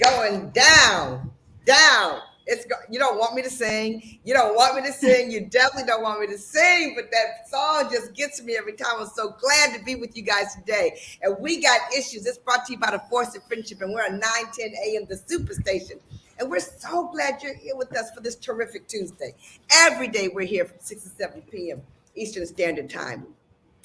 going down, down. You don't want me to sing. You don't want me to sing. You definitely don't want me to sing. But that song just gets me every time. I'm so glad to be with you guys today. And we got issues. It's brought to you by the Force of Friendship. And we're on 910 AM, the Superstation. And we're so glad you're here with us for this terrific Tuesday. Every day we're here from 6 to 7 p.m. Eastern Standard Time.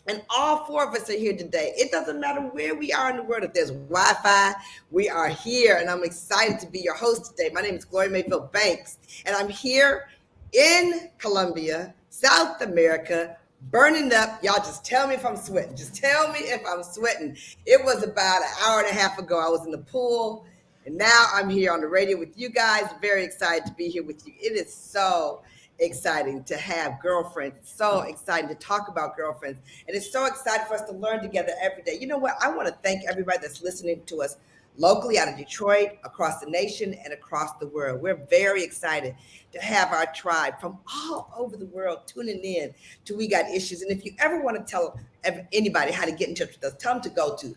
And all four of us are here today. It doesn't matter where we are in the world. If there's Wi-Fi, we are here. And I'm excited to be your host today. My name is Gloria Mayfield Banks. And I'm here in Colombia, South America, burning up. Y'all just tell me if I'm sweating. Just tell me if I'm sweating. It was about an hour and a half ago. I was in the pool. And now I'm here on the radio with you guys. Very excited to be here with you. It is so exciting to have girlfriends. It's so exciting to talk about girlfriends. And it's so exciting for us to learn together every day. You know what? I want to thank everybody that's listening to us locally out of Detroit, across the nation, and across the world. We're very excited to have our tribe from all over the world tuning in to We Got Issues. And if you ever want to tell anybody how to get in touch with us, tell them to go to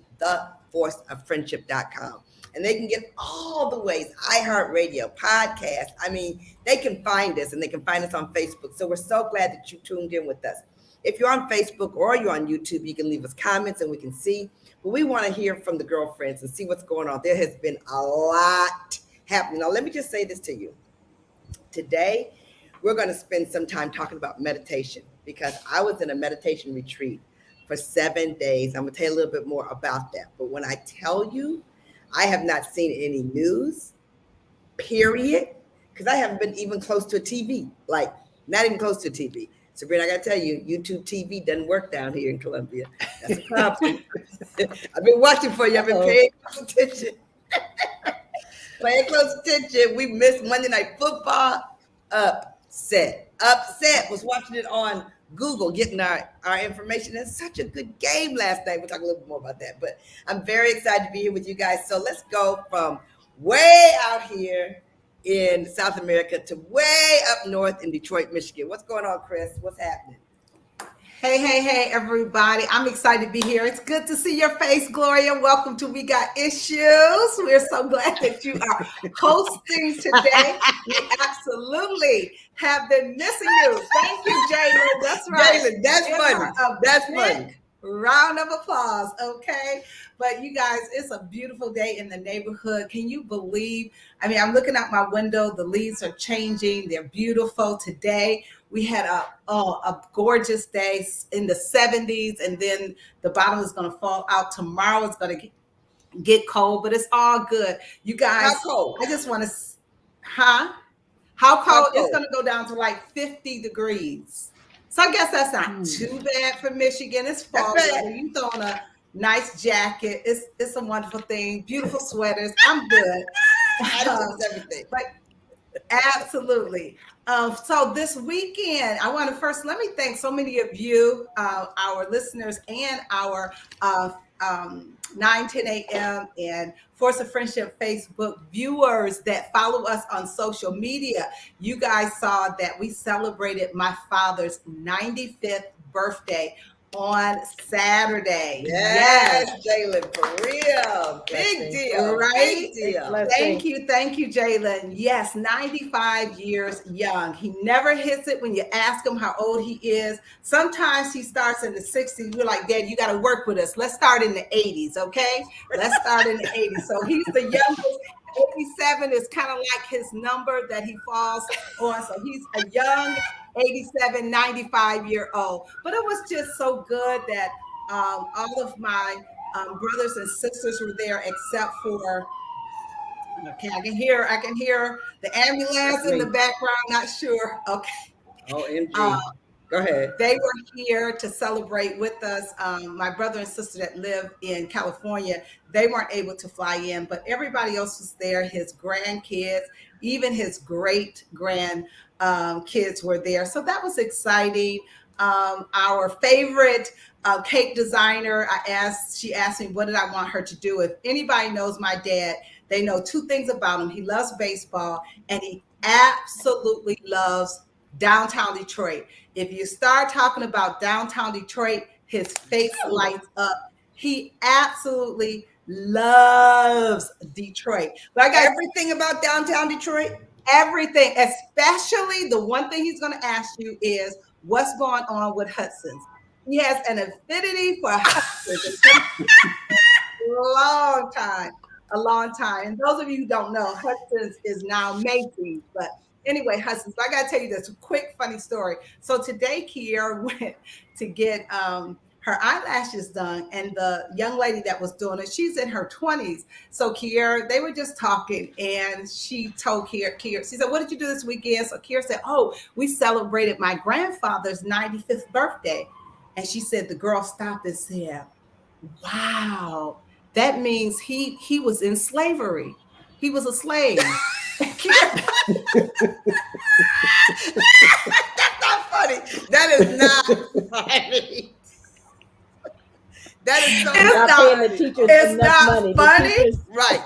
theforceoffriendship.com. And they can get all the ways, iHeartRadio, podcast. I mean, they can find us, and they can find us on Facebook. So we're so glad that you tuned in with us. If you're on Facebook or you're on YouTube, you can leave us comments and we can see. But we want to hear from the girlfriends and see what's going on. There has been a lot happening. Now, let me just say this to you. Today, we're going to spend some time talking about meditation because I was in a meditation retreat for 7 days. I'm going to tell you a little bit more about that. But when I tell you, I have not seen any news, period, because I haven't been even close to a TV, like not even close to a TV. Sabrina, I got to tell you, YouTube TV doesn't work down here in Colombia. That's a problem. I've been watching for you. I've been paying close attention. Paying close attention. We missed Monday Night Football. Upset. Was watching it on Google, getting our information. It's such a good game last night. We'll talk a little bit more about that. But I'm very excited to be here with you guys. So let's go from way out here in South America to way up north in Detroit, Michigan. What's going on, Chris? What's happening? Hey, everybody. I'm excited to be here. It's good to see your face, Gloria. Welcome to We Got Issues. We're so glad that you are hosting today. We absolutely have been missing you. Thank you, Jalen. That's right. Jalen, that's funny. That's funny. Round of applause, okay? But you guys, it's a beautiful day in the neighborhood. Can you believe? I mean, I'm looking out my window. The leaves are changing. They're beautiful today. We had a gorgeous day in the 70s, and then the bottom is going to fall out. Tomorrow it's going to get cold, but it's all good. You guys, how cold? I just want to, How cold? It's going to go down to like 50 degrees. So I guess that's not too bad for Michigan. It's fall weather. You throw on a nice jacket. It's a wonderful thing. Beautiful sweaters. I'm good. Everything. But absolutely. So this weekend, I want to let me thank so many of you, our listeners and our 910 AM and Force of Friendship Facebook viewers that follow us on social media. You guys saw that we celebrated my father's 95th birthday on Saturday. Yes. Jalen, for real. Big deal. Right? Big deal. Thank you, Jalen. Yes, 95 years young. He never hits it when you ask him how old he is. Sometimes he starts in the 60s. We're like, Dad, you got to work with us. Let's start in the 80s, okay? Let's start in the 80s. So he's the youngest. 87 is kind of like his number that he falls on. So he's a young 87, 95-year-old. But it was just so good that all of my brothers and sisters were there except for, okay, I can hear the ambulance in the background, not sure. Okay. OMG. Go ahead. They were here to celebrate with us. My brother and sister that live in California, they weren't able to fly in, but everybody else was there. His grandkids, even his great grand kids were there. So that was exciting. Our favorite cake designer, she asked me, what did I want her to do? If anybody knows my dad, they know two things about him. He loves baseball and he absolutely loves downtown Detroit. If you start talking about downtown Detroit, his face lights up. He absolutely loves Detroit. But I got Everything about downtown Detroit. everything, especially the one thing he's going to ask you is what's going on with Hudson's. He has an affinity for Hudson's. Long time, a long time. And those of you who don't know, Hudson's is now Macy's. But anyway, Hudson's. I got to tell you this quick, funny story. So today, Kiera went to get her eyelashes done, and the young lady that was doing it, she's in her 20s. So Kiera, they were just talking, and she told Kiera, she said, "What did you do this weekend?" So Kiera said, "Oh, we celebrated my grandfather's 95th birthday." And she said, the girl stopped and said, "Wow, that means he was in slavery. He was a slave." That's not funny. That is not funny. That is so It's not paying the teachers it's enough not money. The funny. teachers- right.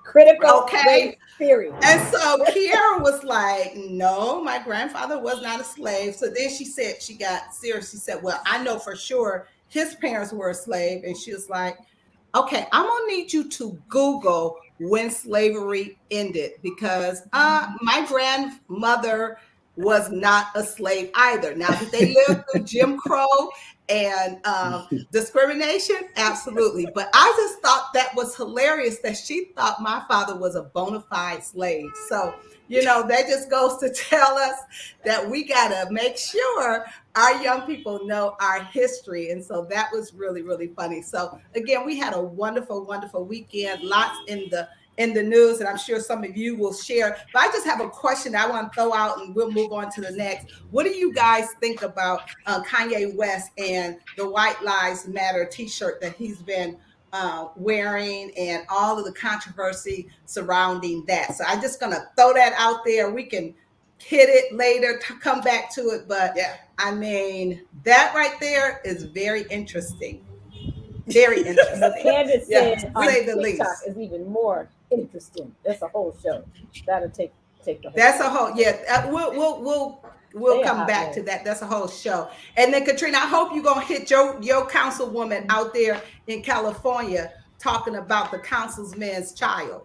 critical Okay. race theory. And so Kiera was like, "No, my grandfather was not a slave." So then she said, she got serious. She said, "Well, I know for sure his parents were a slave." And she was like, "Okay, I'm gonna need you to Google when slavery ended, because my grandmother was not a slave either. Now, did they live through Jim Crow and discrimination? Absolutely. But I just thought that was hilarious that she thought my father was a bona fide slave." So, you know, that just goes to tell us that we got to make sure our young people know our history. And so that was really, really funny. So again, we had a wonderful, wonderful weekend, lots in the news, and I'm sure some of you will share. But I just have a question I want to throw out, and we'll move on to the next. What do you guys think about Kanye West and the White Lives Matter t-shirt that he's been wearing, and all of the controversy surrounding that? So I'm just going to throw that out there. We can hit it later, come back to it. But Yeah. I mean, that right there is very interesting. Very interesting. But Candace Yeah, said to on say the TikTok least. is even more interesting. That's a whole show. That'll take the whole. That's a whole, yeah. We'll They a come hot back mess. to that. That's a whole show. And then Katrina, I hope you're gonna hit your councilwoman out there in California talking about the councilman's child.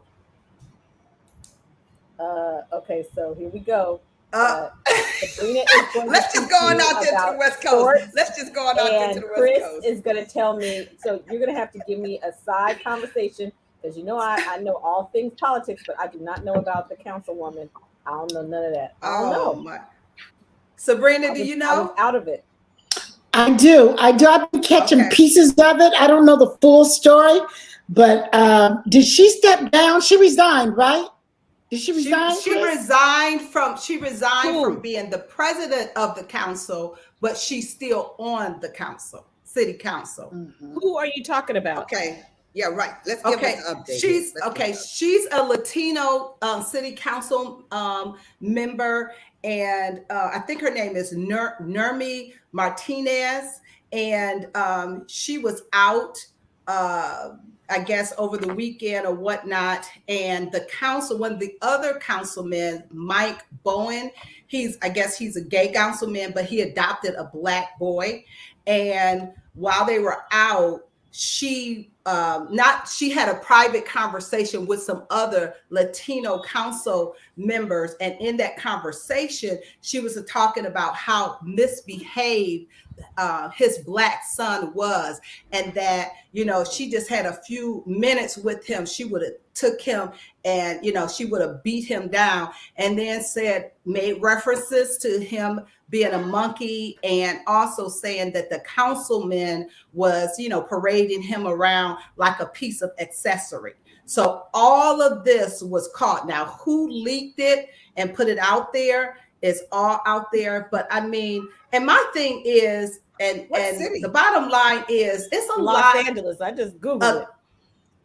Okay, so here we go. Uh, Sabrina is going Let's to just go on teach out you there to the about West Coast. sports, Let's just go on out there and to the Chris West Coast. is going to tell me. So you're going to have to give me a side conversation, because you know I know all things politics, but I do not know about the councilwoman. I don't know none of that. I don't know. my. Sabrina, I do was- you I know? was out of it. I do. I've been catching Okay. pieces of it. I don't know the full story, but did she step down? She resigned, right? Did she resign? She Chris? resigned from Who? being the president of the council, but she's still on the council, city council. Mhm. Who are you talking about? Okay. Yeah, right. Let's give Okay, us an update. she's Let's okay. give us She's a Latino city council member, and I think her name is Nermi Martinez, and she was out, I guess, over the weekend or whatnot. And the council, one of the other councilmen, Mike Bowen, I guess he's a gay councilman, but he adopted a Black boy. And while they were out, she had a private conversation with some other Latino council members, and in that conversation she was talking about how misbehaved his Black son was, and that, you know, she just had a few minutes with him, she would have took him and, you know, she would have beat him down, and then made references to him being a monkey, and also saying that the councilman was, you know, parading him around like a piece of accessory. So all of this was caught. Now, who leaked it and put it out there is all out there. But I mean, and my thing is, and city? the bottom line is, it's a Los lot. Angeles. I just Googled it.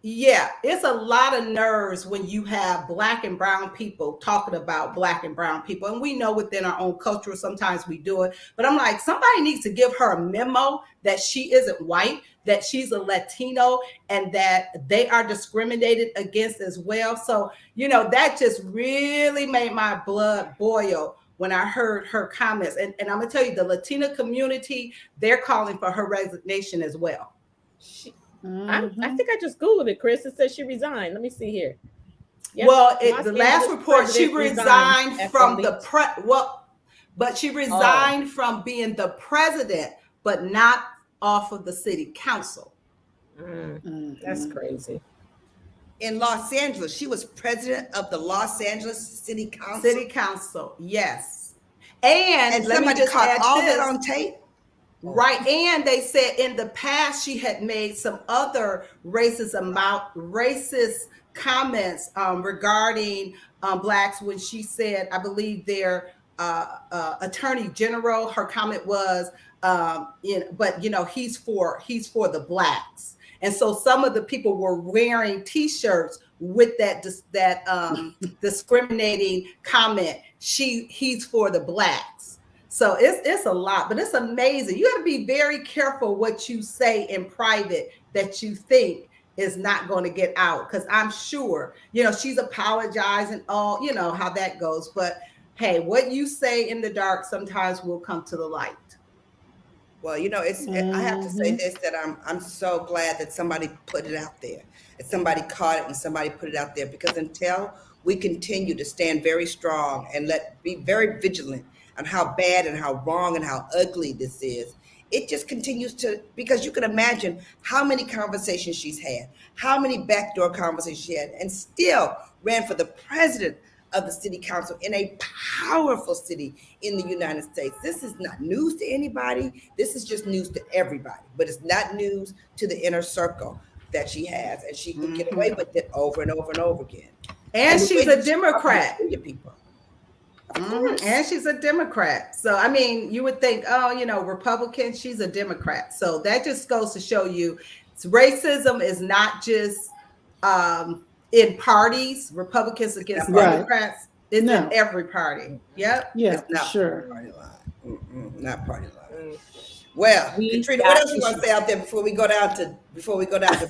Yeah, it's a lot of nerves when you have Black and brown people talking about Black and brown people. And we know within our own culture, sometimes we do it. But I'm like, somebody needs to give her a memo that she isn't white, that she's a Latino, and that they are discriminated against as well. So, you know, that just really made my blood boil when I heard her comments. And I'm going to tell you, the Latina community, they're calling for her resignation as well. I think I just Googled it, Chris. It says she resigned. Let me see here. Yep. Well, Los the last Angeles report, she president resigned from FLE. but she resigned from being the president, but not off of the city council. That's crazy. In Los Angeles, she was president of the Los Angeles City Council. City council, yes. And let me somebody just caught add all this. that on tape. Right. And they said in the past she had made some other racist comments regarding blacks when she said, I believe their attorney general, her comment was, but you know, he's for the blacks. And so some of the people were wearing T-shirts with that discriminating comment. He's for the blacks. So it's a lot, but it's amazing. You got to be very careful what you say in private that you think is not going to get out. Because I'm sure, you know, she's apologizing, all, you know, how that goes. But hey, what you say in the dark sometimes will come to the light. Well, you know, I have to say this, that I'm so glad that somebody put it out there, that somebody caught it and somebody put it out there, because until we continue to stand very strong and be very vigilant on how bad and how wrong and how ugly this is, it just continues to, because you can imagine how many conversations she's had, how many backdoor conversations she had, and still ran for the president of the city council in a powerful city in the United States. This is not news to anybody. This is just news to everybody, but it's not news to the inner circle that she has, and she can get away with it over and over and over again. And she's a Democrat. People. And she's a Democrat. So, I mean, you would think, oh, you know, Republican, she's a Democrat. So that just goes to show you racism is not just in parties, Republicans against Democrats. It's in every party. Yep. Yeah, it's not sure. Party line. Not party line. Well, Katrina, what else you want to say out there before we go down to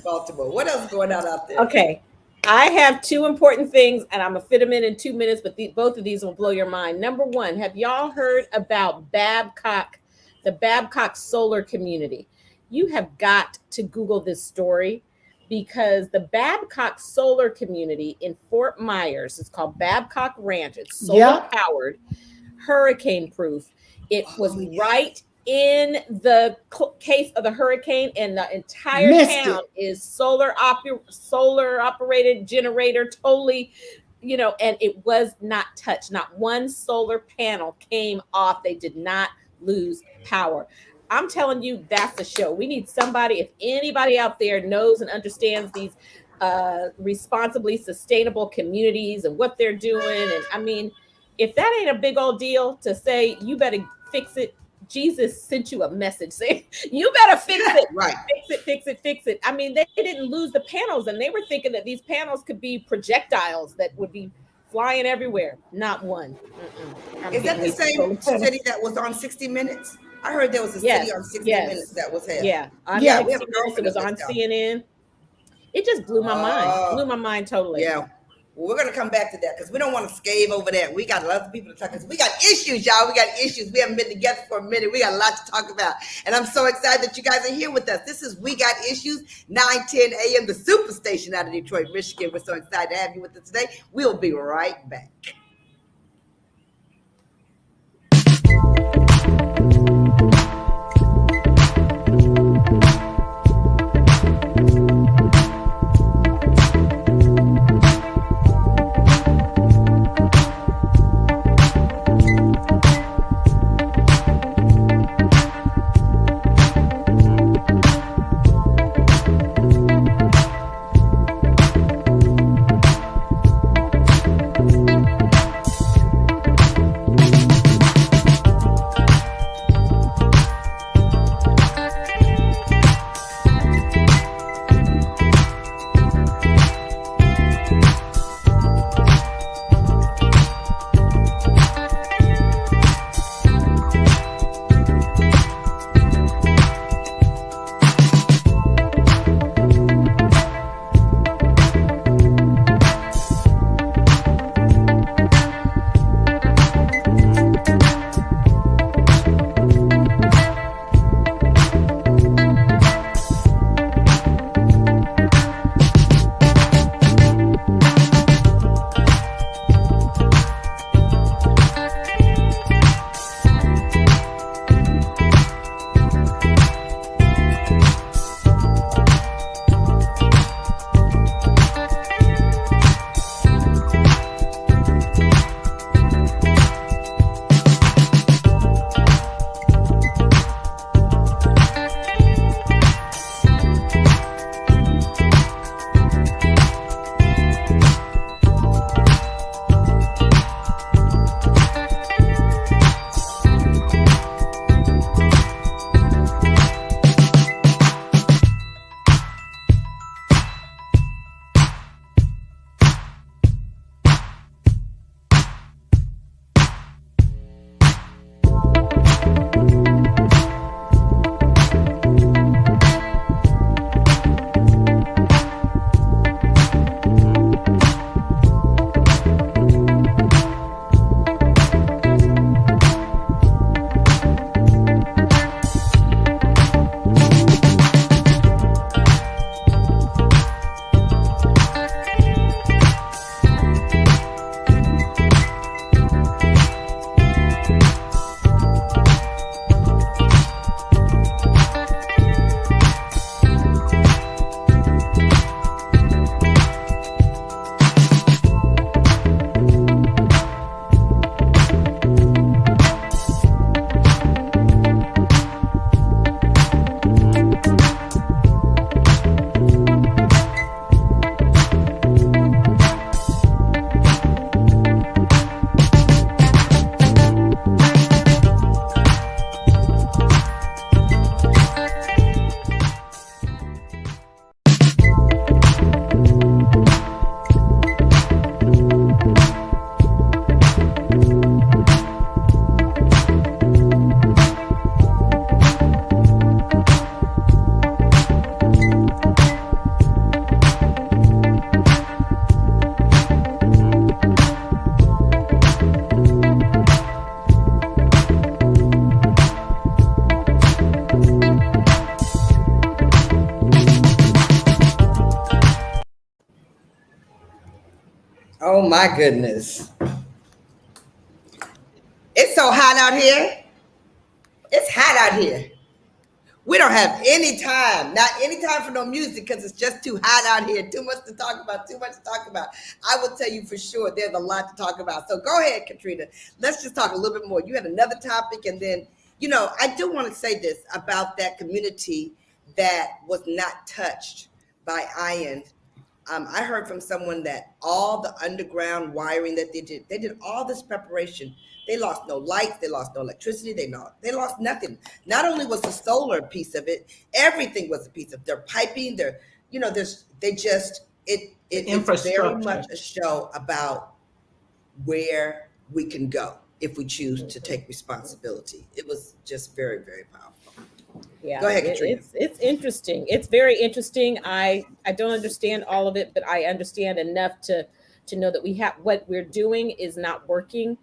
Baltimore? What else is going on out there? Okay. I have two important things, and I'm going to fit them in 2 minutes, but both of these will blow your mind. Number one, have y'all heard about the Babcock solar community? You have got to Google this story, because the Babcock solar community in Fort Myers, it's called Babcock Ranch. It's solar powered, hurricane proof. It was right in the case of the hurricane, and the entire town is solar operated generator, totally, you know, and it was not touched. Not one solar panel came off. They did not lose power. I'm telling you, that's the show. We need somebody, if anybody out there knows and understands these responsibly sustainable communities and what they're doing. And I mean, if that ain't a big old deal to say, you better fix it. Jesus sent you a message saying, you better fix it. Right. Fix it. I mean, they didn't lose the panels, and they were thinking that these panels could be projectiles that would be flying everywhere. Not one. Is that the same city that was on 60 Minutes? I heard there was a city on 60 Minutes that was held. Yeah. It was on CNN. It just blew my mind. Blew my mind totally. Yeah. Well, we're going to come back to that because we don't want to scave over that. We got lots of people to talk, because we got issues, y'all. We got issues. We haven't been together for a minute. We got a lot to talk about. And I'm so excited that you guys are here with us. This is We Got Issues, 9:10 a.m., the Superstation out of Detroit, Michigan. We're so excited to have you with us today. We'll be right back. Oh my goodness. It's so hot out here. It's hot out here. We don't have any time, not any time for no music because it's just too hot out here. Too much to talk about, too much to talk about. I will tell you for sure there's a lot to talk about. So go ahead, Katrina. Let's just talk a little bit more. You had another topic, and then, I do want to say this about that community that was not touched by iron. I heard from someone that all the underground wiring that they did all this preparation. They lost no lights, they lost no electricity, they lost nothing. Not only was the solar piece of it, everything was a piece of their piping, it's very much a show about where we can go if we choose to take responsibility. It was just very, very powerful. Yeah, go ahead, Katrina. It's interesting. It's very interesting. I don't understand all of it, but I understand enough to know that what we're doing is not working.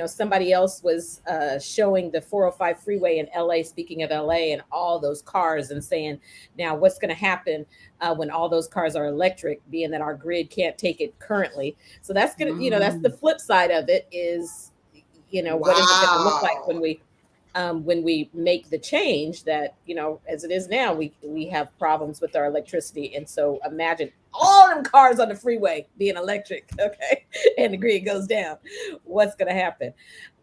Somebody else was showing the 405 freeway in LA, speaking of LA and all those cars, and saying, now what's going to happen when all those cars are electric, being that our grid can't take it currently. So that's going to, that's the flip side of it is, what is it going to look like when we make the change that, as it is now, we have problems with our electricity. And so imagine all them cars on the freeway being electric, okay, and the grid goes down. What's going to happen?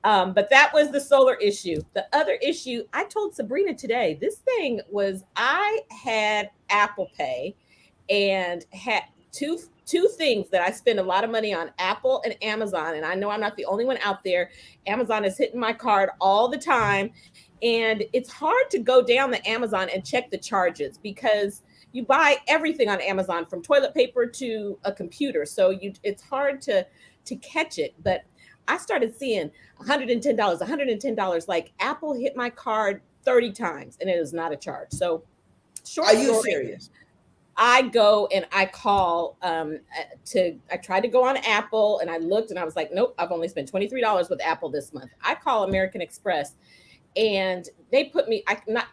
But that was the solar issue. The other issue, I told Sabrina today, this thing was, I had Apple Pay and had two things that I spend a lot of money on, Apple and Amazon. And I know I'm not the only one out there. Amazon is hitting my card all the time. And it's hard to go down the Amazon and check the charges because you buy everything on Amazon, from toilet paper to a computer. So it's hard to catch it. But I started seeing $110, like Apple hit my card 30 times and it is not a charge. So are you serious? I go and I call I tried to go on Apple and I looked and I was like, nope, I've only spent $23 with Apple this month. I call American Express and they put me,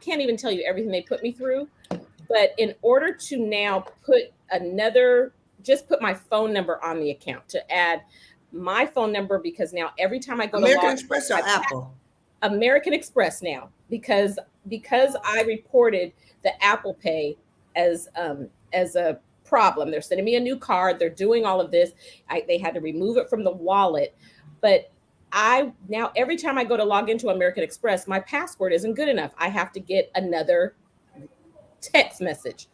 can't even tell you everything they put me through. But in order to now put my phone number on the account, to add my phone number, because now every time I go American Express or Apple? American Express now, because I reported the Apple Pay as a problem. They're sending me a new card. They're doing all of this. They had to remove it from the wallet. But now every time I go to log into American Express, my password isn't good enough. I have to get another text message.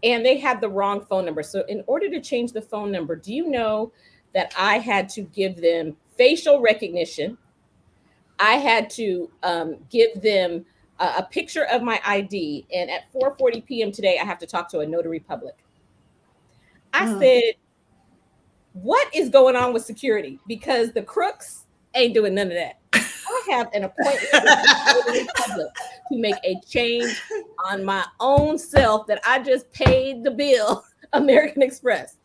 And they had the wrong phone number. So in order to change the phone number, do you know that I had to give them facial recognition? I had to give them a picture of my ID. And at 4:40 p.m. today, I have to talk to a notary public. I said, what is going on with security? Because the crooks ain't doing none of that. I have an appointment with the notary public to make a change on my own self that I just paid the bill, American Express.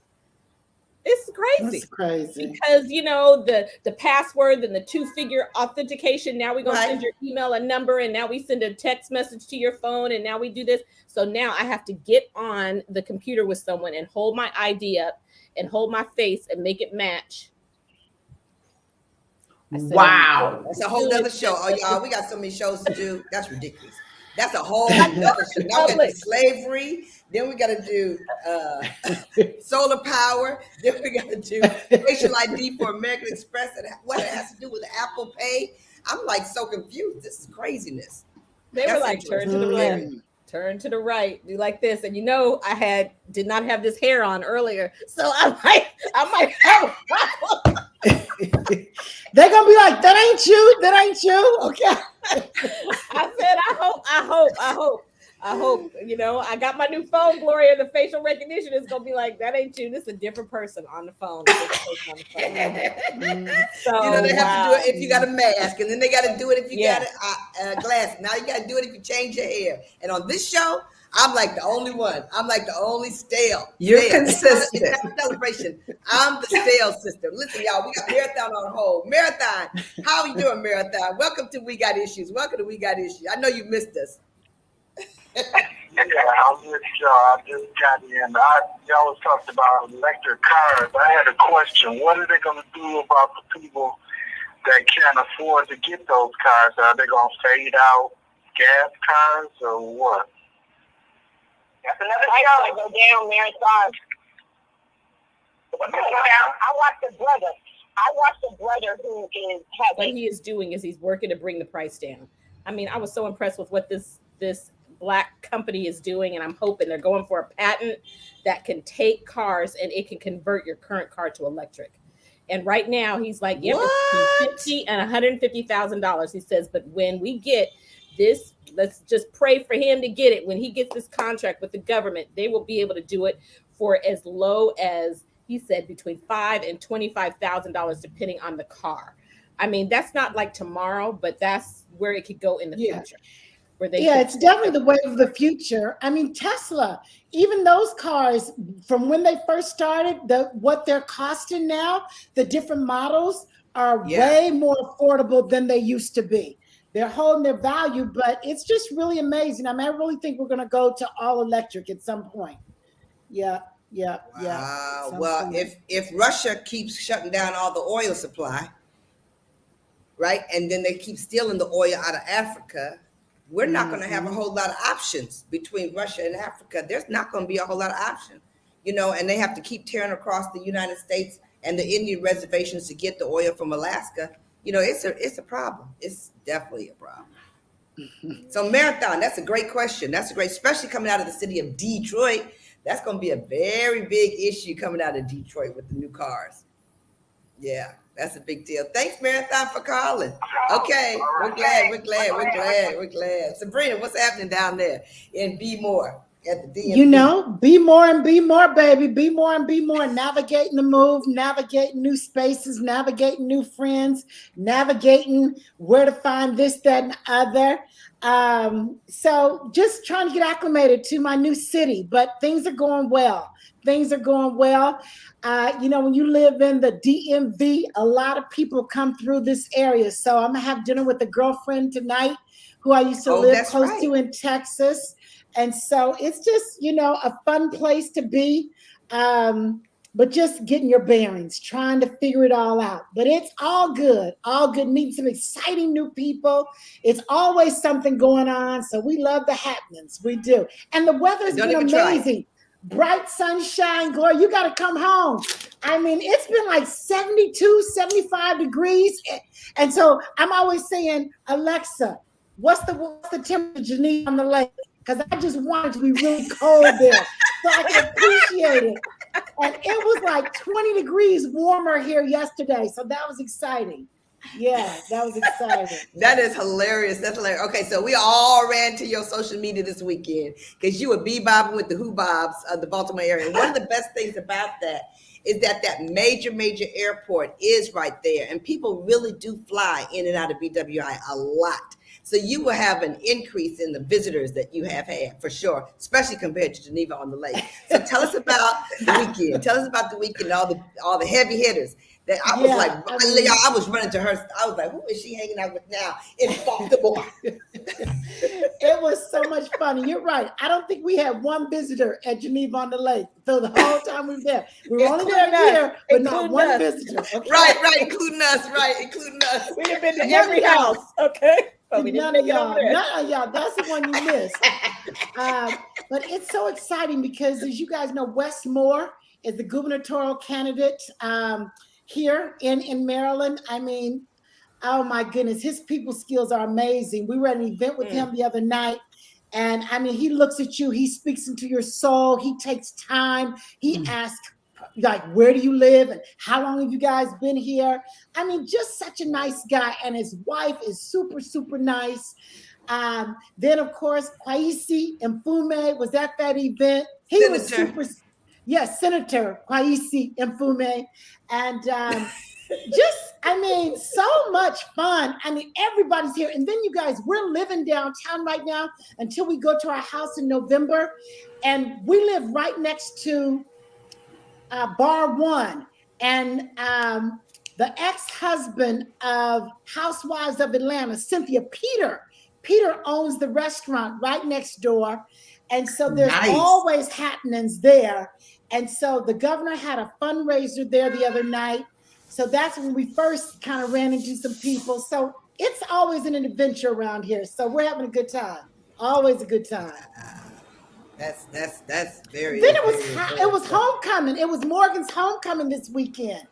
It's crazy. That's crazy. Because, the password and the 2-figure authentication, now we're going to send your email a number, and now we send a text message to your phone, and now we do this. So now I have to get on the computer with someone and hold my ID up and hold my face and make it match. Wow. That's a whole nother show. Oh, y'all, we got so many shows to do. That's ridiculous. That's a whole nother show. Now we got to do slavery. Then we got to do solar power. Then we got to do facial ID for American Express and what it has to do with Apple Pay. I'm like so confused. This is craziness. They were like, turn to the left, turn to the right, do like this. And I did not have this hair on earlier. So I might have a problem. They're gonna be like, that ain't you, okay. I said, I hope, I got my new phone, Gloria. The facial recognition is gonna be like, that ain't you. This is a different person on the phone. So, they have to do it if you got a mask, and then they got to do it if you got a glass. Now you got to do it if you change your hair. And on this show, I'm like the only one. I'm like the only stale. You're consistent. It's not a celebration. I'm the stale sister. Listen, y'all, we got Marathon on hold. Marathon, how are you doing, Marathon? Welcome to We Got Issues. Welcome to We Got Issues. I know you missed us. Yeah, I just got in. Y'all was talking about electric cars. I had a question. What are they going to do about the people that can't afford to get those cars? Are they going to fade out gas cars or what? That's another show. Go down, Marathon. I watched the brother who is what he is doing is he's working to bring the price down. I mean, I was so impressed with what this black company is doing, and I'm hoping they're going for a patent that can take cars and it can convert your current car to electric. And right now he's like, yeah, between $50,000 and $150,000. He says, but when we get this, let's just pray for him to get it. When he gets this contract with the government, they will be able to do it for as low as, he said, between $5,000 and $25,000, depending on the car. I mean, that's not like tomorrow, but that's where it could go in the future. It's definitely the way of the future. I mean, Tesla, even those cars from when they first started, what they're costing now, the different models are way more affordable than they used to be. They're holding their value, but it's just really amazing. I mean, I really think we're going to go to all electric at some point. Yeah. Well, if Russia keeps shutting down all the oil supply, right, and then they keep stealing the oil out of Africa, we're not going to have a whole lot of options between Russia and Africa. There's not going to be a whole lot of options, and they have to keep tearing across the United States and the Indian reservations to get the oil from Alaska. It's a problem. It's definitely a problem. So Marathon, that's a great question. Especially coming out of the city of Detroit. That's going to be a very big issue coming out of Detroit with the new cars. Yeah, that's a big deal. Thanks, Marathon, for calling. Okay, we're glad. Sabrina, what's happening down there in Be More at the DMV? Be more and be more, baby. Be more and be more. Navigating the move, navigating new spaces, navigating new friends, navigating where to find this, that, and other. So just trying to get acclimated to my new city, but things are going well. When you live in the DMV, a lot of people come through this area. So I'm gonna have dinner with a girlfriend tonight who I used to live close to in Texas. And so it's just, a fun place to be. But just getting your bearings, trying to figure it all out. But it's all good, meeting some exciting new people. It's always something going on. So we love the happenings. We do. And the weather's been amazing. Bright sunshine, Gloria, you got to come home. I mean, it's been like 72, 75 degrees. And so I'm always saying, Alexa, what's the temperature Geneva on the lake? Because I just want it to be really cold there so I can appreciate it. And it was like 20 degrees warmer here yesterday. So that was exciting. Yeah, that was exciting. That is hilarious. That's hilarious. Okay, so we all ran to your social media this weekend because you were bebobbing with the Who-Bobs of the Baltimore area. And one of the best things about that is that major airport is right there. And people really do fly in and out of BWI a lot. So you will have an increase in the visitors that you have had for sure, especially compared to Geneva on the Lake. So tell us about the weekend. Tell us about the weekend, all the heavy hitters. That I was running to her. I was like, who is she hanging out with now in Baltimore? It was so much fun. You're right. I don't think we had one visitor at Geneva on the Lake. So the whole time we were there. We were only there a year, but not one visitor. Okay? Right, including us. We have been to every house. Okay. But none of y'all. That's the one you missed. But it's so exciting because, as you guys know, Wes Moore is the gubernatorial candidate here in Maryland. I mean, oh my goodness, his people skills are amazing. We were at an event with him the other night. And I mean, he looks at you, he speaks into your soul, he takes time, he asks, like, where do you live and how long have you guys been here? I mean, just such a nice guy. And his wife is super, super nice. Then, of course, Kweisi Mfume was at that event. He was super, Senator Kweisi Mfume. And so much fun. I mean, everybody's here. And then you guys, we're living downtown right now until we go to our house in November. And we live right next to Bar One, and the ex-husband of Housewives of Atlanta, Cynthia Peter owns the restaurant right next door. And so there's always happenings there. And so the governor had a fundraiser there the other night. So that's when we first kind of ran into some people. So it's always an adventure around here. So we're having a good time. Always a good time. That's very. Then it was homecoming. It was Morgan's homecoming this weekend.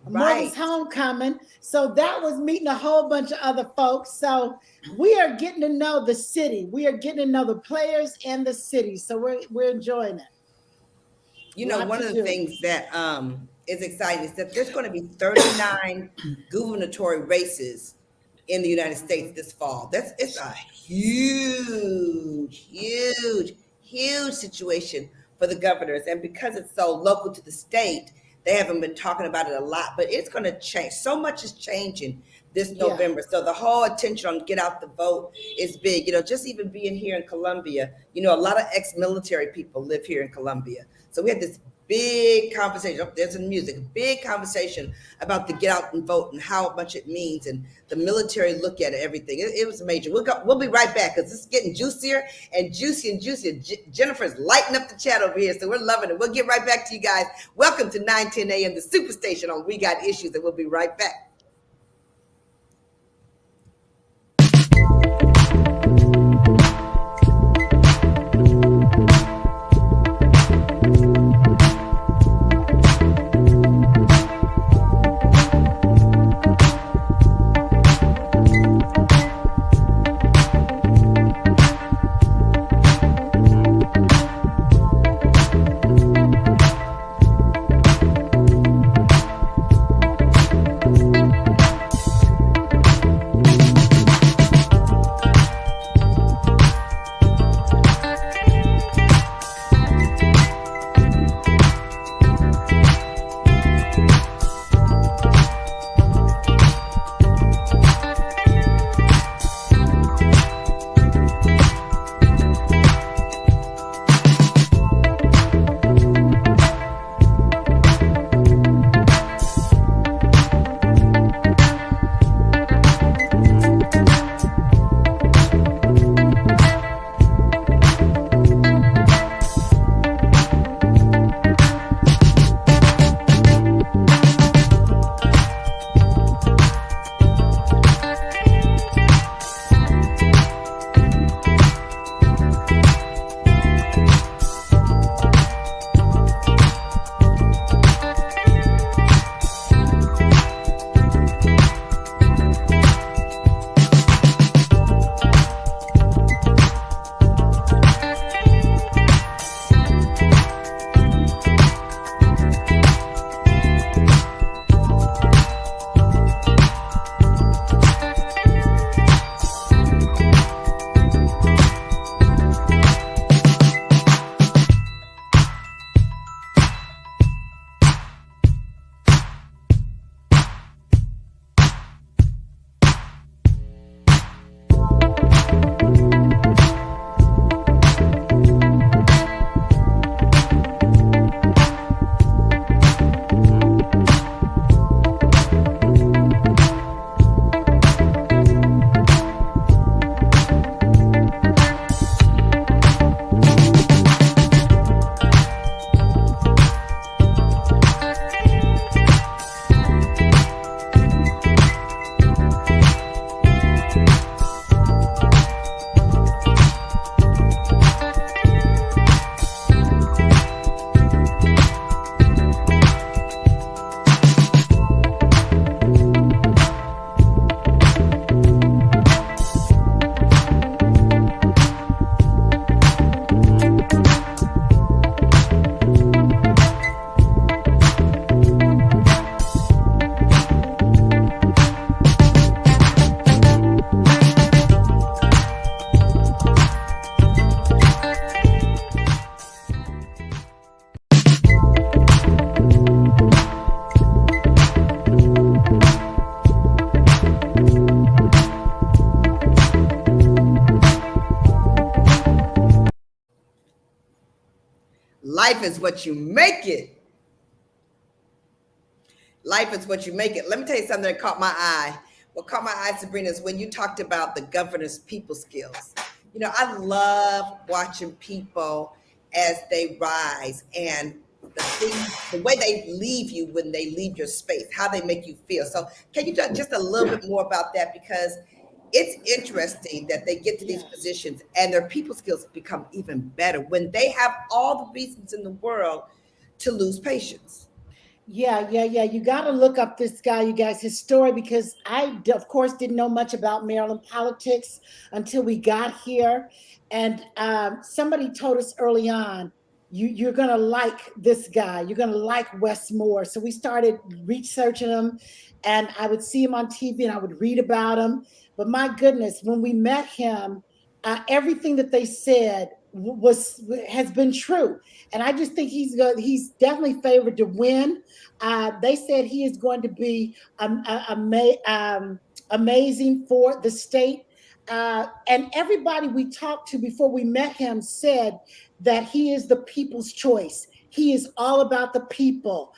Morgan's homecoming. So that was meeting a whole bunch of other folks. So we are getting to know the city. We are getting to know the players and the city. So we're enjoying it. You know, one of the things that is exciting is that there's going to be 39 gubernatorial races in the United States this fall. It's a huge situation for the governors. And because it's so local to the state, they haven't been talking about it a lot, but it's going to change. So much is changing this November. So the whole attention on get out the vote is big. You know, just even being here in Columbia, you know, a lot of ex-military people live here in Columbia. So we had this big conversation. Oh, there's some music, a big conversation about the get out and vote and how much it means, and the military look at everything. It was major. We'll be right back because it's getting juicier and juicier. Jennifer's lighting up the chat over here, so we're loving it. We'll get right back to you guys. Welcome to 910 AM, the Superstation on We Got Issues, and we'll be right back. Life is what you make it. Life is what you make it. Let me tell you something that caught my eye. What caught my eye, Sabrina, is when you talked about the governor's people skills. You know, I love watching people as they rise and the way they leave you when they leave your space, how they make you feel. So can you talk just a little bit more about that? Because it's interesting that they get to these positions and their people skills become even better when they have all the reasons in the world to lose patience. Yeah. You got to look up this guy, you guys, his story, because I, of course, didn't know much about Maryland politics until we got here. And somebody told us early on, you're going to like this guy. You're going to like Wes Moore. So we started researching him, and I would see him on TV and I would read about him. But my goodness, when we met him, everything that they said has been true, and I just think he's definitely favored to win. They said he is going to be amazing for the state, and everybody we talked to before we met him said that he is the people's choice. He is all about the people.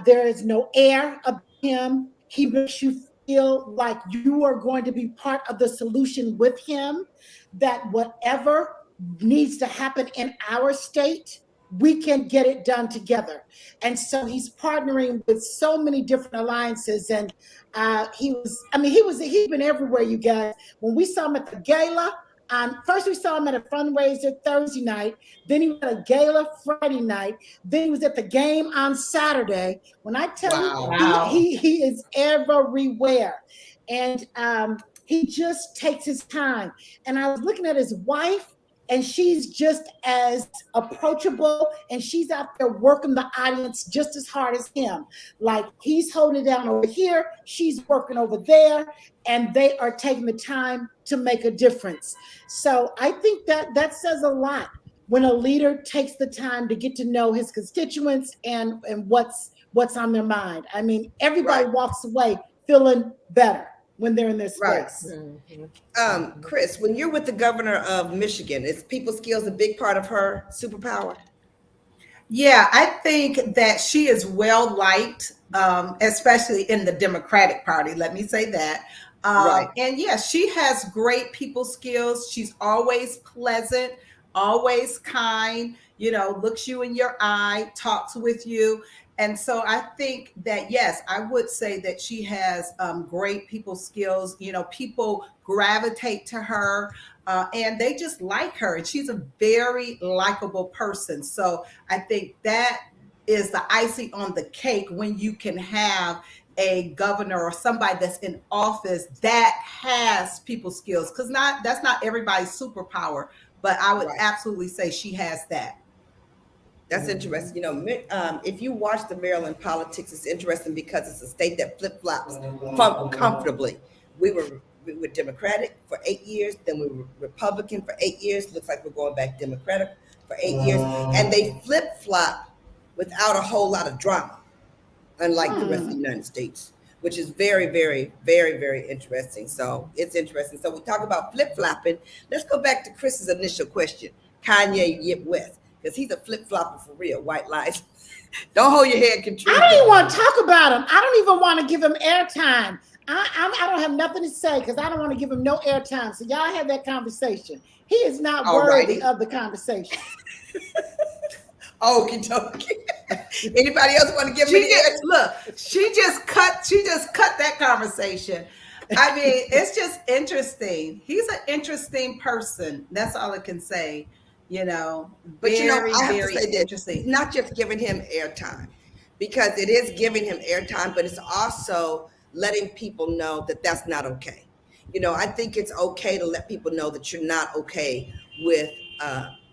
There is no air about him. He makes you feel like you are going to be part of the solution with him, that whatever needs to happen in our state, we can get it done together. And so he's partnering with so many different alliances. And he's been everywhere, you guys. When we saw him at the gala, first we saw him at a fundraiser Thursday night, then he was at a gala Friday night, then he was at the game on Saturday. When I tell you, he is everywhere. And he just takes his time. And I was looking at his wife, and she's just as approachable, and she's out there working the audience just as hard as him. Like, he's holding it down over here, she's working over there, and they are taking the time to make a difference. So I think that says a lot when a leader takes the time to get to know his constituents and what's on their mind. I mean, everybody walks away feeling better when they're in their space. Right. Chris, when you're with the governor of Michigan, is people skills a big part of her superpower? Yeah, I think that she is well liked, especially in the Democratic Party. Let me say that. Right. And yeah, she has great people skills. She's always pleasant, always kind, looks you in your eye, talks with you. And so I think that, yes, I would say that she has great people skills. People gravitate to her and they just like her. And she's a very likable person. So I think that is the icing on the cake when you can have a governor or somebody that's in office that has people skills. Because that's not everybody's superpower. But I would absolutely say she has that. That's interesting. If you watch the Maryland politics, it's interesting because it's a state that flip-flops comfortably. We were Democratic for 8 years, then we were Republican for 8 years. Looks like we're going back Democratic for 8 years. And they flip-flop without a whole lot of drama, unlike the rest of the United States, which is very, very, very, very interesting. So it's interesting. So we talk about flip-flopping. Let's go back to Chris's initial question, Kanye West. Because he's a flip-flopper for real, white lies. Don't hold your head, Katrina. I don't even want to talk about him. I don't even want to give him airtime. I don't have nothing to say because I don't want to give him no airtime. So y'all have that conversation. He is not worthy of the conversation. Okie dokie. Anybody else want to give me the look? She just cut that conversation. I mean, it's just interesting. He's an interesting person. That's all I can say. But I have to say that it's not just giving him airtime, because it is giving him airtime, but it's also letting people know that that's not okay. I think it's okay to let people know that you're not okay with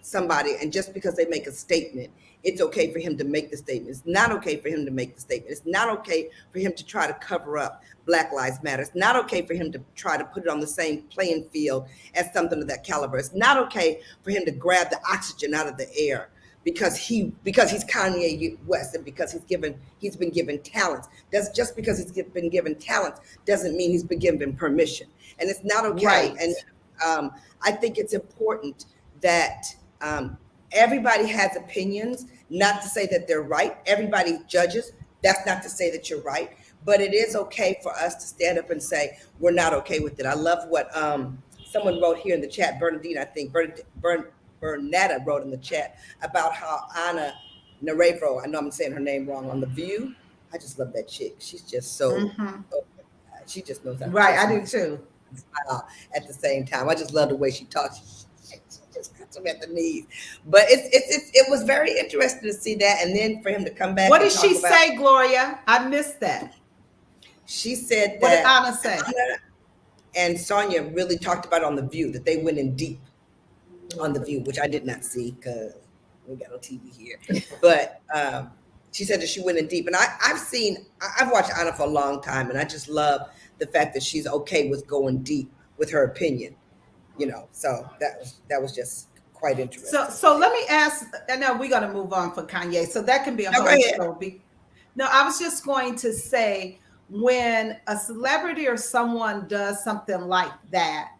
somebody, and just because they make a statement, it's okay for him to make the statement. It's not okay for him to make the statement. It's not okay for him to try to cover up Black Lives Matter. It's not okay for him to try to put it on the same playing field as something of that caliber. It's not okay for him to grab the oxygen out of the air because he's Kanye West and because he's been given talents. That's just because he's been given talents doesn't mean he's been given permission. And it's not okay. Right. And I think it's important that everybody has opinions, not to say that they're right. Everybody judges. That's not to say that you're right. But it is okay for us to stand up and say, we're not okay with it. I love what someone wrote here in the chat, Bernadine, I think, Bernetta wrote in the chat about how Anna Navarro, I know I'm saying her name wrong, on The View. I just love that chick. She's just so, she just knows how to Right, I do too. At the same time, I just love the way she talks. She just cuts them at the knees. But it was very interesting to see that, and then for him to come back. What did she say, Gloria? I missed that. She said that. What did Anna say? Anna and Sonia really talked about on The View, that they went in deep on The View, which I did not see because we got no TV here. But she said that she went in deep, and I've watched Anna for a long time, and I just love the fact that she's okay with going deep with her opinion, so that was just quite interesting. So let me ask, I know we're going to move on for Kanye, so that can be a whole show. No, I was just going to say, when a celebrity or someone does something like that,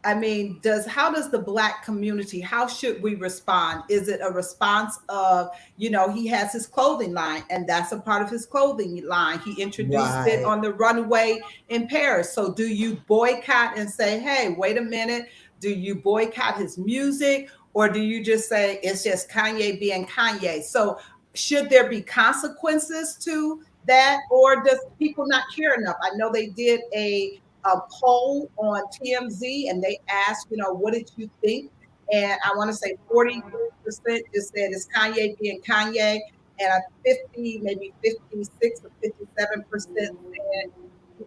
I mean, how does the Black community, how should we respond? Is it a response of, he has his clothing line, and that's a part of his clothing line. He introduced it on the runway in Paris. So do you boycott and say, hey, wait a minute? Do you boycott his music? Or do you just say it's just Kanye being Kanye? So should there be consequences to that? Or does people not care enough? I know they did a poll on TMZ, and they asked, what did you think? And I want to say 40% just said it's Kanye being Kanye, and 50, maybe 56 or 57% said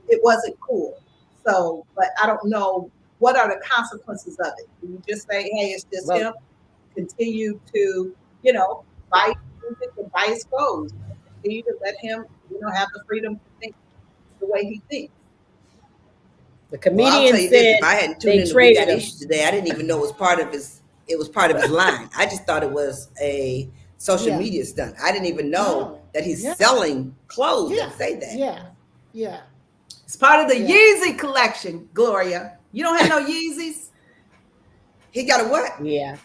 it wasn't cool. So, but I don't know, what are the consequences of it? Do you just say, hey, it's just him, continue to, buy music and buy his clothes, continue to let him, have the freedom to think the way he thinks? The comedian said if I hadn't tuned in to We Got Issues today, I didn't even know it was part of his line. I just thought it was a social media stunt. I didn't even know that he's selling clothes that say that. Yeah. It's part of the Yeezy collection, Gloria. You don't have no Yeezys? He got a what? Yeah.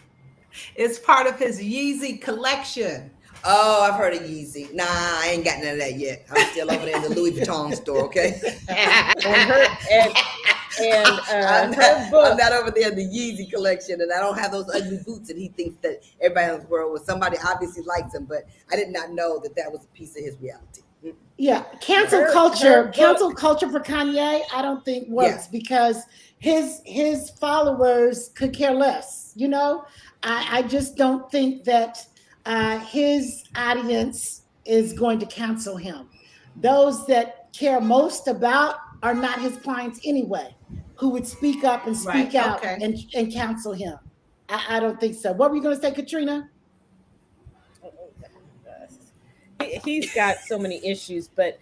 It's part of his Yeezy collection. Oh, I've heard of Yeezy. Nah, I ain't got none of that yet. I'm still over there in the Louis Vuitton store, okay? Her book. I'm not over there in the Yeezy collection, and I don't have those ugly boots that he thinks that everybody in the world was. Somebody obviously likes them, but I did not know that was a piece of his reality. Yeah, cancel culture for Kanye, I don't think works because his followers could care less. I just don't think that his audience is going to cancel him. Those that care most about are not his clients anyway, who would speak up and speak out and counsel him. I don't think so. What were you going to say, Katrina? He's got so many issues, but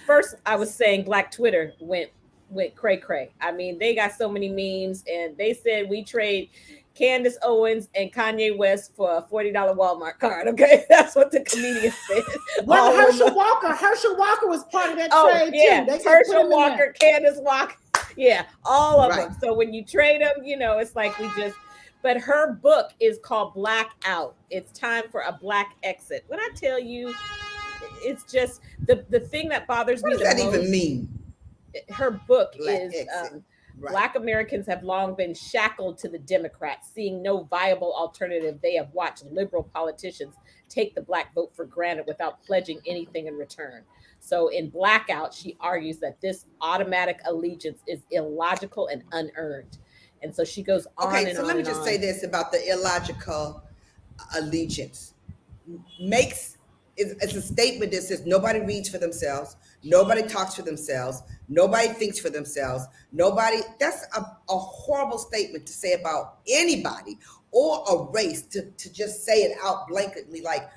first I was saying Black Twitter went cray. I mean, they got so many memes, and they said we trade Candace Owens and Kanye West for a $40 Walmart card. Okay, that's what the comedian said. Well, Herschel Walker was part of that trade too. Herschel Walker, Candace Walker, all of them. So when you trade them, it's like we just. But her book is called Black Out. It's time for a Black exit. When I tell you, it's just the thing that bothers me. What does that even mean? Her book Black is. exit. Right. Black Americans have long been shackled to the Democrats, seeing no viable alternative. They have watched liberal politicians take the Black vote for granted without pledging anything in return. So in Blackout, she argues that this automatic allegiance is illogical and unearned. And so she goes on and on. Okay, so let me just say this about the illogical allegiance. It's a statement that says nobody reads for themselves, nobody talks for themselves, nobody thinks for themselves, that's a horrible statement to say about anybody or a race, to just say it out blanketly, like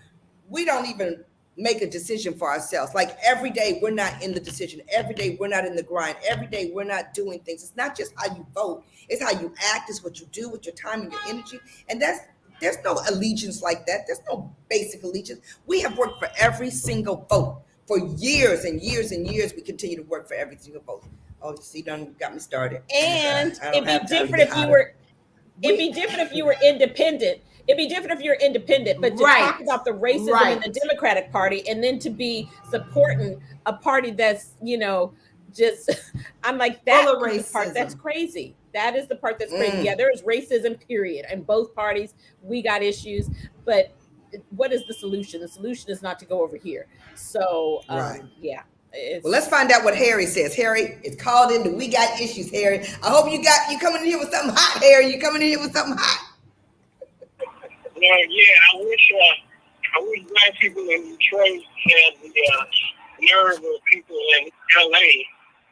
we don't even make a decision for ourselves. Like every day we're not in the decision, every day we're not in the grind, every day we're not doing things. It's not just how you vote, it's how you act, it's what you do with your time and your energy. And there's no allegiance like that. There's no basic allegiance. We have worked for every single vote for years and years and years. We continue to work for every single vote. Oh, you see, done got me started. And it'd be different if you were. It'd be different if you were independent. It'd be different if you're independent, but to talk about the racism in the Democratic Party and then to be supporting a party that's, just, I'm like, that Full of is the part that's racism. crazy. That is the part that's crazy. Yeah, there is racism, period. And both parties, we got issues. But what is the solution? The solution is not to go over here. So, Right. yeah. Well, let's find out what Harry says. Harry, it's called into We Got Issues, Harry. I hope you coming in here with something hot, Harry. You coming in here with something hot. Well, yeah, I wish black people in Detroit had the nerve of people in LA.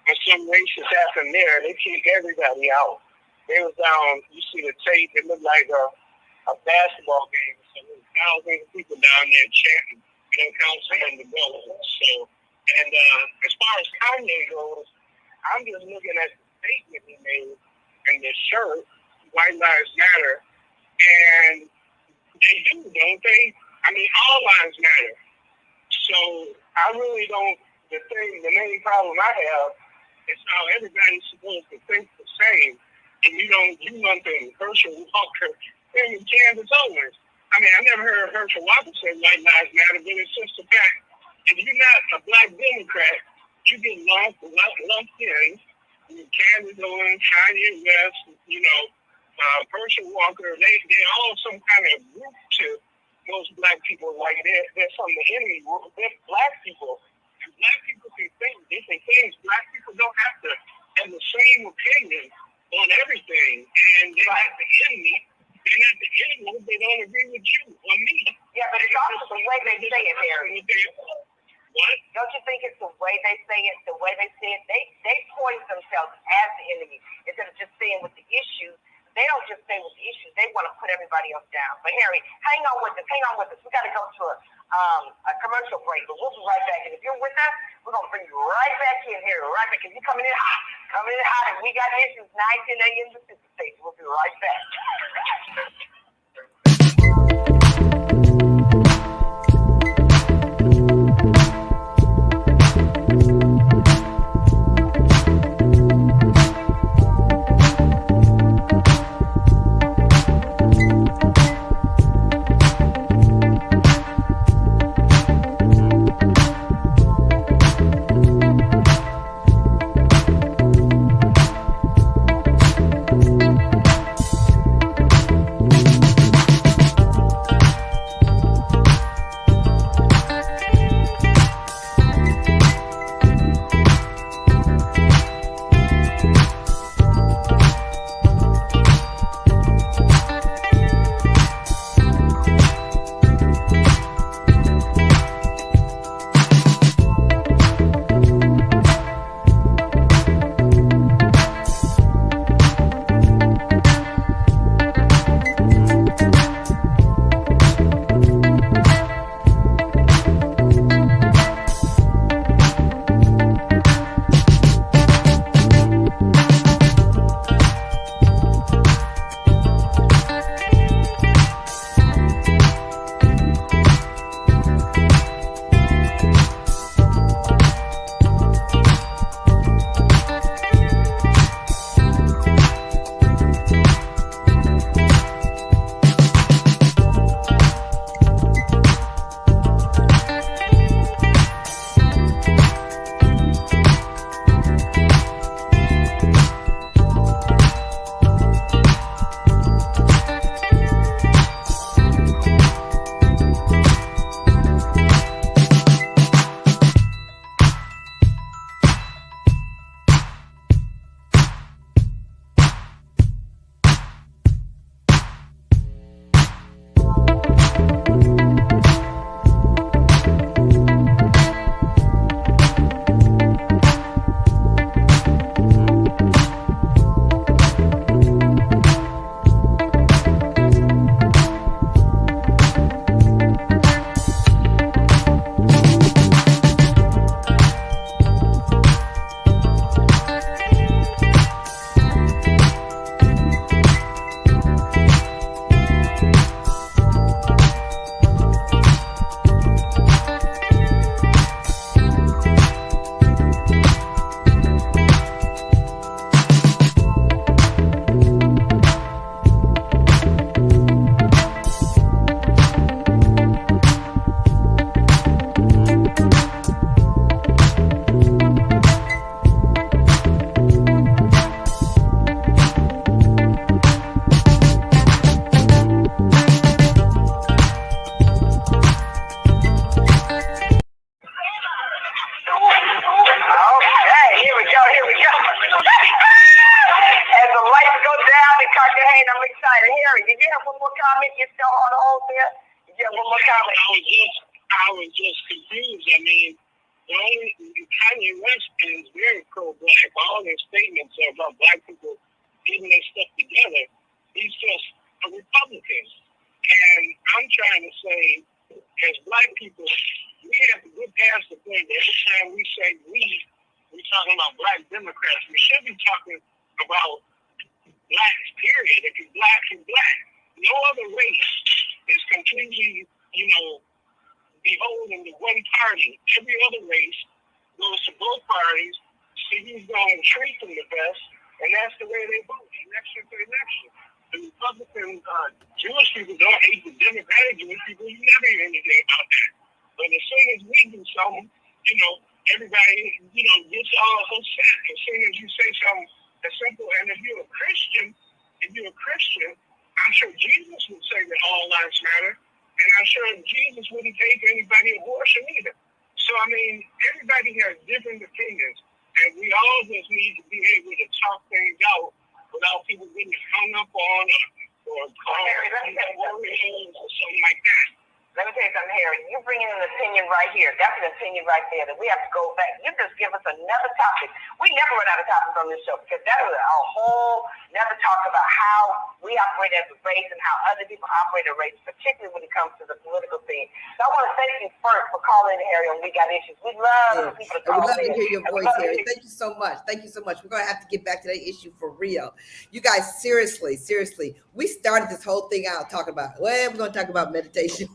When some racists happened there, they kicked everybody out. They was down, you see the tape, it looked like a basketball game. So there was thousands of people down there chanting, you know, counseling the building. So, and as far as Kanye goes, I'm just looking at the statement he made in this shirt, White Lives Matter, and they do, don't they? I mean, all lives matter. So I really don't, the main problem I have is how everybody's supposed to think the same. And you lump in Herschel Walker and Candace Owens. I mean, I never heard Herschel Walker say White Lives Matter, but it's just a fact. If you're not a black Democrat, you get lumped in. Candace Owens, Kanye West, Herschel Walker, they're all some kind of group to most black people. Like they're from the enemy group. They're black people. And black people can think different things. Black people don't have to have the same opinion on everything. And they're not the enemy. They're not the enemy. They don't agree with you or me. Yeah, but it's also the way they say it, Harry. What? Don't you think it's the way they say it, the way they say it? They point themselves as the enemy instead of just saying with the issues. They don't just say with the issues. They want to put everybody else down. But Harry, hang on with us. We got to go to a commercial break, but we'll be right back. And if you're with us, we're going to bring you right back in here, right back. Because you're coming in hot, and we got issues 9, 10 a.m. Pacific Station. We'll be right back. Harry, did you have one more comment? You're still on hold there? Did you have one more comment? I was just confused. I mean, Kanye West is very pro-black. All his statements are about black people getting their stuff together. He's just a Republican. And I'm trying to say, as black people, we have to get past the point that every time we say we're talking about black Democrats. We should be talking about blacks, period. If you're black, you're black. No other race is completely, beholden to one party. Every other race goes to both parties, see who's going to treat them the best, and that's the way they vote, election to election. The Republican Jewish people don't hate the Democratic Jewish people. You never hear anything about that. But as soon as we do something, everybody, gets all upset. As soon as you say something as simple, and if you're a Christian, I'm sure Jesus would say that all lives matter. And I'm sure Jesus wouldn't take anybody abortion either. So, I mean, everybody has different opinions. And we all just need to be able to talk things out without people getting hung up on or calling or something like that. Let me tell you something, Harry. You bring in an opinion right here. That's an opinion right there that we have to go back. You just give us another topic. We never run out of topics on this show because that was a whole never talk about how we operate as a race and how other people operate as a race, particularly when it comes to the political thing. So I want to thank you first for calling in, Harry, on We Got Issues. We love people to call in. We love to hear your voice, Harry. Thank you so much. Thank you so much. We're going to have to get back to that issue for real. You guys, seriously, we started this whole thing out talking about, we're going to talk about meditation.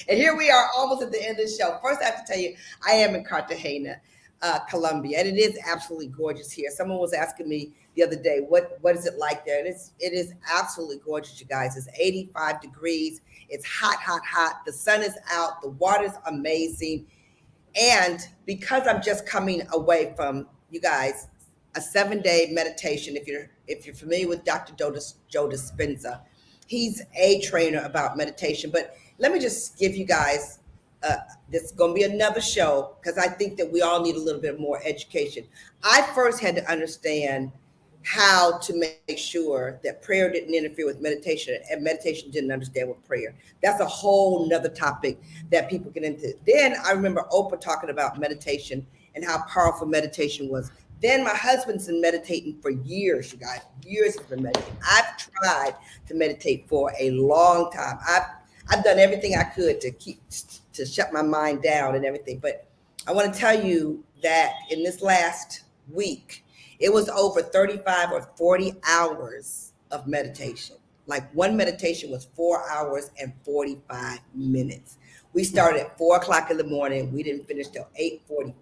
And here we are almost at the end of the show. First, I have to tell you, I am in Cartagena, Colombia, and it is absolutely gorgeous here. Someone was asking me the other day, what is it like there? And it is absolutely gorgeous, you guys. It's 85 degrees. It's hot. The sun is out. The water's amazing. And because I'm just coming away from, you guys, a 7-day meditation, if you're familiar with Dr. Joe Dispenza, he's a trainer about meditation. But let me just give you guys, this is going to be another show because I think that we all need a little bit more education. I first had to understand how to make sure that prayer didn't interfere with meditation and meditation didn't understand what prayer. That's a whole nother topic that people get into. Then I remember Oprah talking about meditation and how powerful meditation was. Then my husband's been meditating for years, you guys. Years he's been meditating. I've tried to meditate for a long time. I've done everything I could to shut my mind down and everything. But I want to tell you that in this last week, it was over 35 or 40 hours of meditation. Like one meditation was 4 hours and 45 minutes. We started at 4 o'clock in the morning. We didn't finish till 8:45.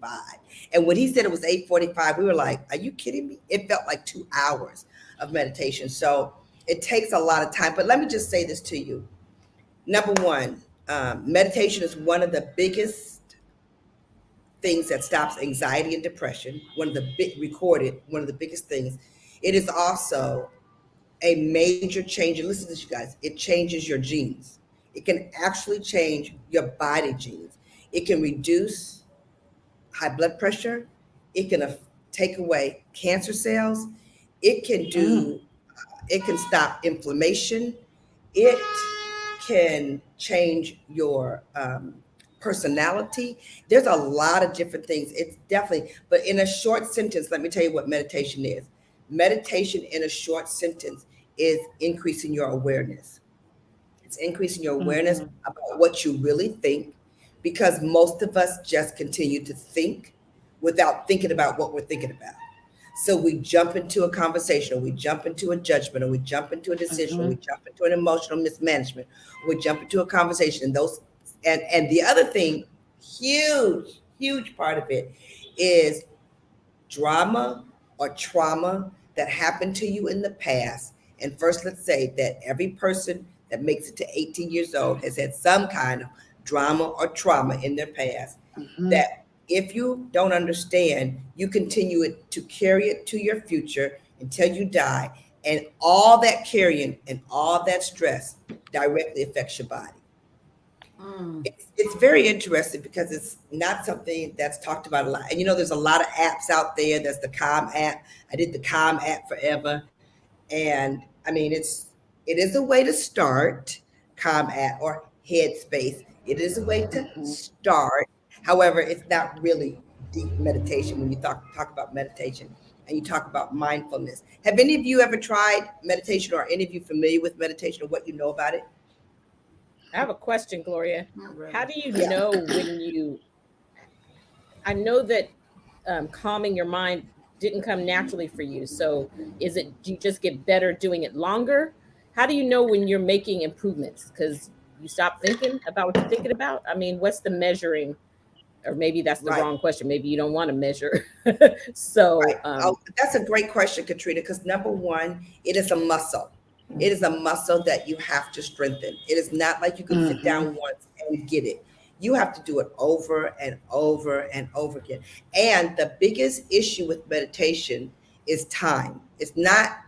And when he said it was 8:45, we were like, are you kidding me? It felt like 2 hours of meditation. So it takes a lot of time. But let me just say this to you. Number one, meditation is one of the biggest things that stops anxiety and depression. One of the biggest things. It is also a major change. And listen to this, you guys. It changes your genes. It can actually change your body genes. It can reduce high blood pressure. It can take away cancer cells. It can stop inflammation. It can change your personality. There's a lot of different things. It's definitely, but in a short sentence, let me tell you what meditation is. Meditation in a short sentence is increasing your awareness. It's increasing your awareness about what you really think, because most of us just continue to think without thinking about what we're thinking about. So we jump into a conversation, or we jump into a judgment, or we jump into a decision, or we jump into an emotional mismanagement, or we jump into a conversation. And the other thing, huge part of it is drama or trauma that happened to you in the past. And first, let's say that every person that makes it to 18 years old has had some kind of drama or trauma in their past, that if you don't understand, you continue to carry it to your future until you die. And all that carrying and all that stress directly affects your body. It's very interesting because it's not something that's talked about a lot. And there's a lot of apps out there. There's the Calm app. I did the Calm app forever. And I mean, it's It is a way to start Calm at or Headspace. It is a way to start. However, it's not really deep meditation when you talk about meditation and you talk about mindfulness. Have any of you ever tried meditation, or any of you familiar with meditation, or what you know about it? I have a question, Gloria. How do you know when you, I know that calming your mind didn't come naturally for you. So do you just get better doing it longer? How do you know when you're making improvements? Because you stop thinking about what you're thinking about? I mean, what's the measuring? Or maybe that's the wrong question. Maybe you don't want to measure. So that's a great question, Katrina, because number one, it is a muscle. It is a muscle that you have to strengthen. It is not like you can sit down once and get it. You have to do it over and over and over again. And the biggest issue with meditation is time. It's not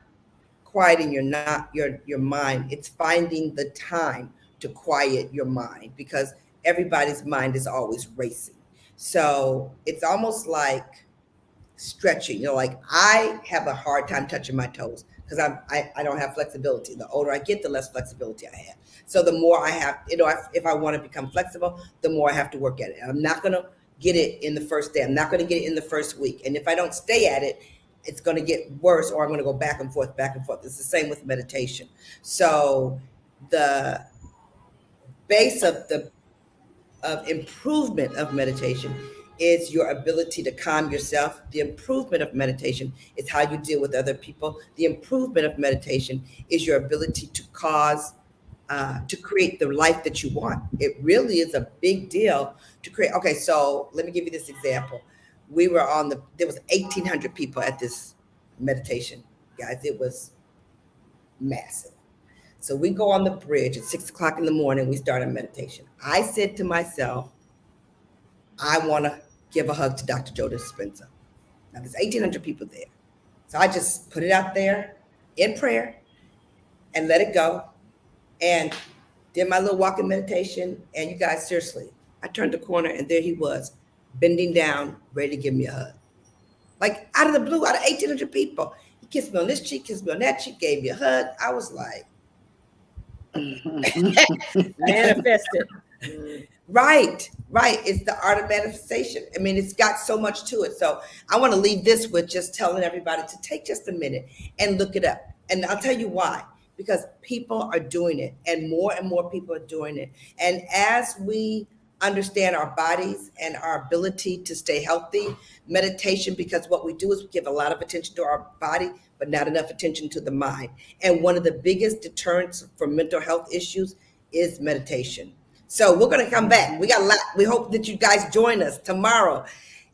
quieting your mind. It's finding the time to quiet your mind, because everybody's mind is always racing. So it's almost like stretching. Like I have a hard time touching my toes because I don't have flexibility. The older I get, the less flexibility I have. So the more I have, if I want to become flexible, the more I have to work at it. And I'm not going to get it in the first day. I'm not going to get it in the first week. And if I don't stay at it, it's going to get worse, or I'm going to go back and forth, back and forth. It's the same with meditation. So the base of improvement of meditation is your ability to calm yourself. The improvement of meditation is how you deal with other people. The improvement of meditation is your ability to create the life that you want. It really is a big deal to create. Okay, so let me give you this example. There was 1,800 people at this meditation, guys. It was massive. So we go on the bridge at 6 o'clock in the morning. We start a meditation. I said to myself, I want to give a hug to Dr. Joe Dispenza. Now there's 1,800 people there. So I just put it out there in prayer and let it go, and did my little walking meditation. And you guys, seriously, I turned the corner and there he was, bending down, ready to give me a hug. Like out of the blue, out of 1,800 people. He kissed me on this cheek, kissed me on that cheek, gave me a hug. I was like, manifested. Right. It's the art of manifestation. I mean, it's got so much to it. So I want to leave this with just telling everybody to take just a minute and look it up. And I'll tell you why. Because people are doing it, and more people are doing it. And as we understand our bodies and our ability to stay healthy, meditation, because what we do is we give a lot of attention to our body, but not enough attention to the mind. And one of the biggest deterrents for mental health issues is meditation. So we're going to come back. We got a lot. We hope that you guys join us tomorrow.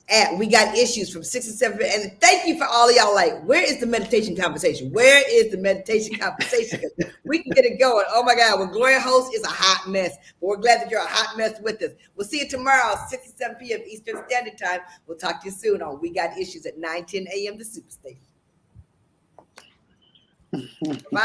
And we got issues from 6 and 7. And thank you for all of y'all. Like, where is the meditation conversation? Where is the meditation conversation? We can get it going. Oh my God. Well, Gloria host is a hot mess. But we're glad that you're a hot mess with us. We'll see you tomorrow, 6 and 7 p.m. Eastern Standard Time. We'll talk to you soon on We Got Issues at 9:10 a.m. The Superstation. Bye.